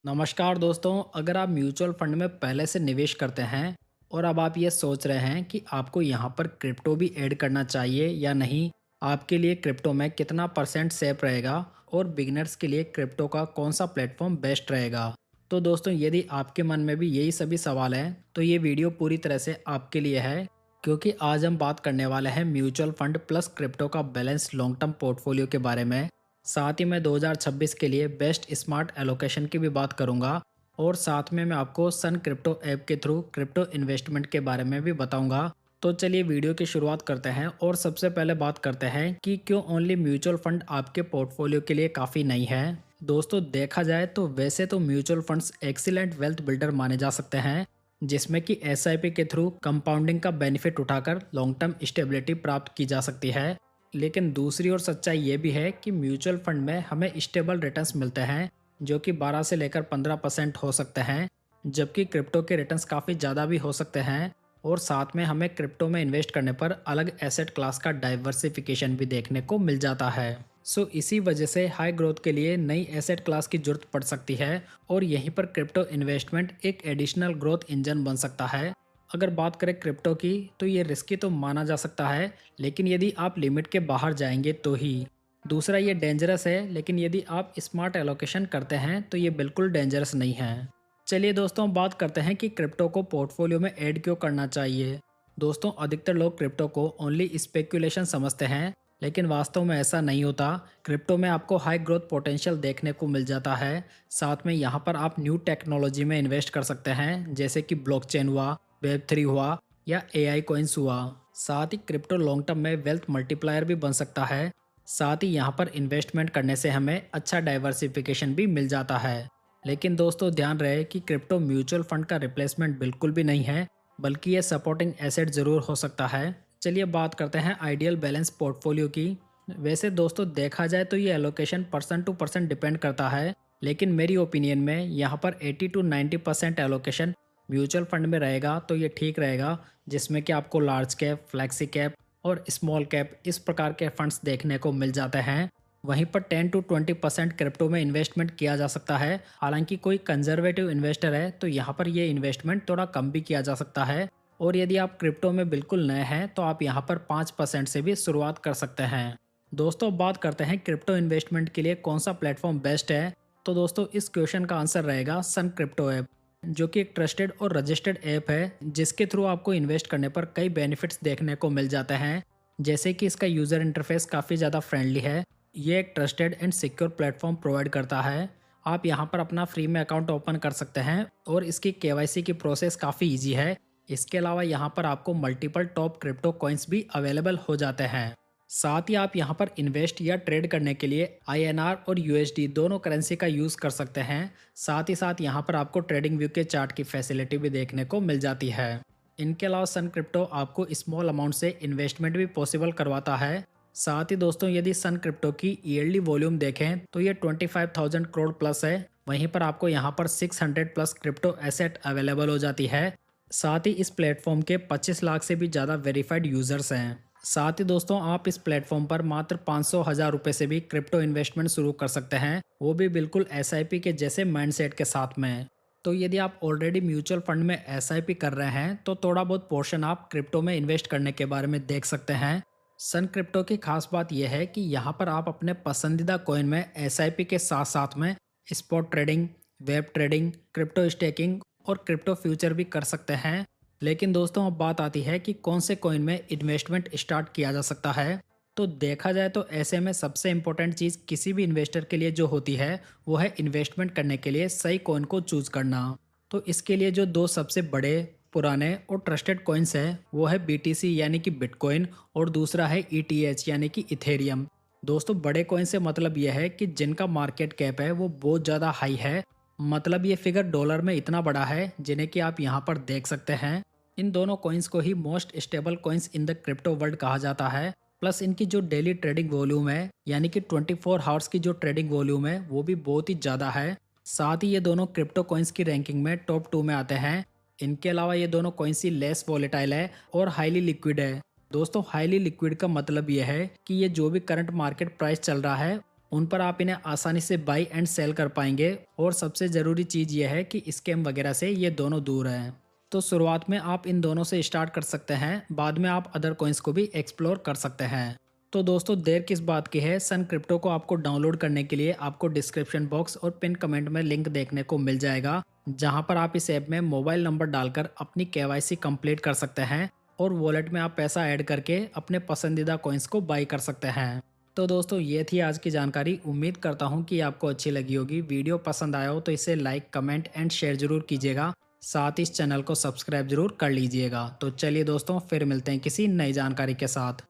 नमस्कार दोस्तों, अगर आप म्यूचुअल फंड में पहले से निवेश करते हैं और अब आप ये सोच रहे हैं कि आपको यहाँ पर क्रिप्टो भी ऐड करना चाहिए या नहीं, आपके लिए क्रिप्टो में कितना परसेंट सेफ रहेगा और बिगिनर्स के लिए क्रिप्टो का कौन सा प्लेटफॉर्म बेस्ट रहेगा। तो दोस्तों, यदि आपके मन में भी यही सभी सवाल हैं तो ये वीडियो पूरी तरह से आपके लिए है, क्योंकि आज हम बात करने वाले हैं म्यूचुअल फंड प्लस क्रिप्टो का बैलेंस लॉन्ग टर्म पोर्टफोलियो के बारे में। साथ ही मैं 2026 के लिए बेस्ट स्मार्ट एलोकेशन की भी बात करूंगा और साथ में मैं आपको सन क्रिप्टो ऐप के थ्रू क्रिप्टो इन्वेस्टमेंट के बारे में भी बताऊंगा। तो चलिए वीडियो की शुरुआत करते हैं और सबसे पहले बात करते हैं कि क्यों ओनली म्यूचुअल फंड आपके पोर्टफोलियो के लिए काफ़ी नहीं है। दोस्तों, देखा जाए तो वैसे तो mutual funds excellent wealth builder माने जा सकते हैं, जिसमें कि एसआईपी के थ्रू कंपाउंडिंग का बेनिफिट उठाकर लॉन्ग टर्म स्टेबिलिटी प्राप्त की जा सकती है। लेकिन दूसरी ओर सच्चाई ये भी है कि म्यूचुअल फंड में हमें स्टेबल रिटर्न्स मिलते हैं, जो कि 12 से लेकर 15% हो सकते हैं, जबकि क्रिप्टो के रिटर्न्स काफ़ी ज़्यादा भी हो सकते हैं। और साथ में हमें क्रिप्टो में इन्वेस्ट करने पर अलग एसेट क्लास का डाइवर्सिफिकेशन भी देखने को मिल जाता है। सो इसी वजह से हाई ग्रोथ के लिए नई एसेट क्लास की जरूरत पड़ सकती है और यहीं पर क्रिप्टो इन्वेस्टमेंट एक एडिशनल ग्रोथ इंजन बन सकता है। अगर बात करें क्रिप्टो की, तो ये रिस्की तो माना जा सकता है, लेकिन यदि आप लिमिट के बाहर जाएंगे तो ही। दूसरा, ये डेंजरस है, लेकिन यदि आप स्मार्ट एलोकेशन करते हैं तो ये बिल्कुल डेंजरस नहीं है। चलिए दोस्तों, बात करते हैं कि क्रिप्टो को पोर्टफोलियो में ऐड क्यों करना चाहिए। दोस्तों, अधिकतर लोग क्रिप्टो को ओनली स्पेक्यूलेशन समझते हैं, लेकिन वास्तव में ऐसा नहीं होता। क्रिप्टो में आपको हाई ग्रोथ पोटेंशियल देखने को मिल जाता है। साथ में यहाँ पर आप न्यू टेक्नोलॉजी में इन्वेस्ट कर सकते हैं, जैसे कि ब्लॉकचेन हुआ, वेब 3 हुआ या एआई कॉइन्स हुआ। साथ ही क्रिप्टो लॉन्ग टर्म में वेल्थ मल्टीप्लायर भी बन सकता है। साथ ही यहाँ पर इन्वेस्टमेंट करने से हमें अच्छा डाइवर्सिफिकेशन भी मिल जाता है। लेकिन दोस्तों, ध्यान रहे कि क्रिप्टो म्यूचुअल फंड का रिप्लेसमेंट बिल्कुल भी नहीं है, बल्कि ये सपोर्टिंग एसेट जरूर हो सकता है। चलिए बात करते हैं आइडियल बैलेंस पोर्टफोलियो की। वैसे दोस्तों, देखा जाए तो ये allocation person to person depend करता है, लेकिन मेरी ओपिनियन में यहाँ पर 80 to 90% एलोकेशन म्यूचुअल फंड में रहेगा तो ये ठीक रहेगा, जिसमें कि आपको लार्ज कैप, फ्लैक्सी कैप और स्मॉल कैप इस प्रकार के फंड्स देखने को मिल जाते हैं। वहीं पर 10 to 20% क्रिप्टो में इन्वेस्टमेंट किया जा सकता है। हालांकि कोई कंजर्वेटिव इन्वेस्टर है तो यहाँ पर ये इन्वेस्टमेंट थोड़ा कम भी किया जा सकता है। और यदि आप क्रिप्टो में बिल्कुल नए हैं तो आप यहाँ पर 5% से भी शुरुआत कर सकते हैं। दोस्तों, बात करते हैं क्रिप्टो इन्वेस्टमेंट के लिए कौन सा प्लेटफॉर्म बेस्ट है। तो दोस्तों, इस क्वेश्चन का आंसर रहेगा सन क्रिप्टो ऐप, जो कि एक ट्रस्टेड और रजिस्टर्ड ऐप है, जिसके थ्रू आपको इन्वेस्ट करने पर कई बेनिफिट्स देखने को मिल जाते हैं। जैसे कि इसका यूज़र इंटरफेस काफ़ी ज़्यादा फ्रेंडली है। ये एक trusted and secure platform provide करता है। आप यहाँ पर अपना फ्री में अकाउंट ओपन कर सकते हैं और इसकी केवाईसी की प्रोसेस काफ़ी ईजी है। इसके अलावा यहाँ पर आपको मल्टीपल टॉप क्रिप्टो कॉइन्स भी अवेलेबल हो जाते हैं। साथ ही आप यहाँ पर इन्वेस्ट या ट्रेड करने के लिए आईएनआर और यूएसडी दोनों करेंसी का यूज़ कर सकते हैं। साथ ही साथ यहाँ पर आपको ट्रेडिंग व्यू के चार्ट की फैसिलिटी भी देखने को मिल जाती है। इनके अलावा सन क्रिप्टो आपको स्मॉल अमाउंट से इन्वेस्टमेंट भी पॉसिबल करवाता है। साथ ही दोस्तों, यदि सन क्रिप्टो की ईयरली वॉल्यूम देखें तो ये 25,000 करोड़ प्लस है। वहीं पर आपको यहाँ पर 600 प्लस क्रिप्टो एसेट अवेलेबल हो जाती है। साथ ही इस प्लेटफॉर्म के 25 लाख से भी ज़्यादा वेरीफाइड यूज़र्स हैं। साथ ही दोस्तों, आप इस प्लेटफॉर्म पर मात्र 500,000 रुपये से भी क्रिप्टो इन्वेस्टमेंट शुरू कर सकते हैं, वो भी बिल्कुल एसआईपी के जैसे माइंडसेट के साथ में। तो यदि आप ऑलरेडी म्यूचुअल फंड में एसआईपी कर रहे हैं तो थोड़ा बहुत पोर्शन आप क्रिप्टो में इन्वेस्ट करने के बारे में देख सकते हैं। सन क्रिप्टो की खास बात यह है कि यहाँ पर आप अपने पसंदीदा कॉइन में एसआईपी के साथ साथ में spot trading, web trading, crypto staking और क्रिप्टो फ्यूचर भी कर सकते हैं। लेकिन दोस्तों, अब बात आती है कि कौन से कॉइन में इन्वेस्टमेंट स्टार्ट किया जा सकता है। तो देखा जाए तो ऐसे में सबसे इम्पोर्टेंट चीज़ किसी भी इन्वेस्टर के लिए जो होती है, वो है इन्वेस्टमेंट करने के लिए सही कॉइन को चूज करना। तो इसके लिए जो दो सबसे बड़े, पुराने और ट्रस्टेड कॉइन्स हैं, वो है बीटीसी यानी कि बिटकॉइन और दूसरा है ईटीएच यानी कि इथेरियम। दोस्तों, बड़े कॉइन से मतलब यह है कि जिनका मार्केट कैप है वो बहुत ज़्यादा हाई है, मतलब ये फिगर डॉलर में इतना बड़ा है, जिन्हें कि आप यहाँ पर देख सकते हैं। इन दोनों कॉइन्स को ही most stable coins in the crypto world कहा जाता है। प्लस इनकी जो डेली ट्रेडिंग वॉल्यूम है, यानी कि 24 हावर्स की जो ट्रेडिंग वॉल्यूम है, वो भी बहुत ही ज़्यादा है। साथ ही ये दोनों क्रिप्टो कॉइन्स की रैंकिंग में टॉप 2 में आते हैं। इनके अलावा ये दोनों कॉइन्स ही लेस वॉलेटाइल है और हाईली लिक्विड है। दोस्तों, हाईली लिक्विड का मतलब ये है कि ये जो भी करंट मार्केट प्राइस चल रहा है उन पर आप इन्हें आसानी से बाई एंड सेल कर पाएंगे और सबसे ज़रूरी चीज़ यह है कि स्कैम वगैरह से ये दोनों दूर हैं। तो शुरुआत में आप इन दोनों से स्टार्ट कर सकते हैं, बाद में आप अदर कॉइन्स को भी एक्सप्लोर कर सकते हैं। तो दोस्तों देर किस बात की है, सन क्रिप्टो को आपको डाउनलोड करने के लिए आपको डिस्क्रिप्शन बॉक्स और पिन कमेंट में लिंक देखने को मिल जाएगा, जहां पर आप इस ऐप में मोबाइल नंबर डालकर अपनी केवाईसी कंप्लीट कर सकते हैं और वॉलेट में आप पैसा ऐड करके अपने पसंदीदा कॉइन्स को बाई कर सकते हैं। तो दोस्तों ये थी आज की जानकारी। उम्मीद करता हूँ कि आपको अच्छी लगी होगी। वीडियो पसंद आया हो तो इसे लाइक, कमेंट एंड शेयर जरूर कीजिएगा। साथ ही इस चैनल को सब्सक्राइब जरूर कर लीजिएगा। तो चलिए दोस्तों, फिर मिलते हैं किसी नई जानकारी के साथ।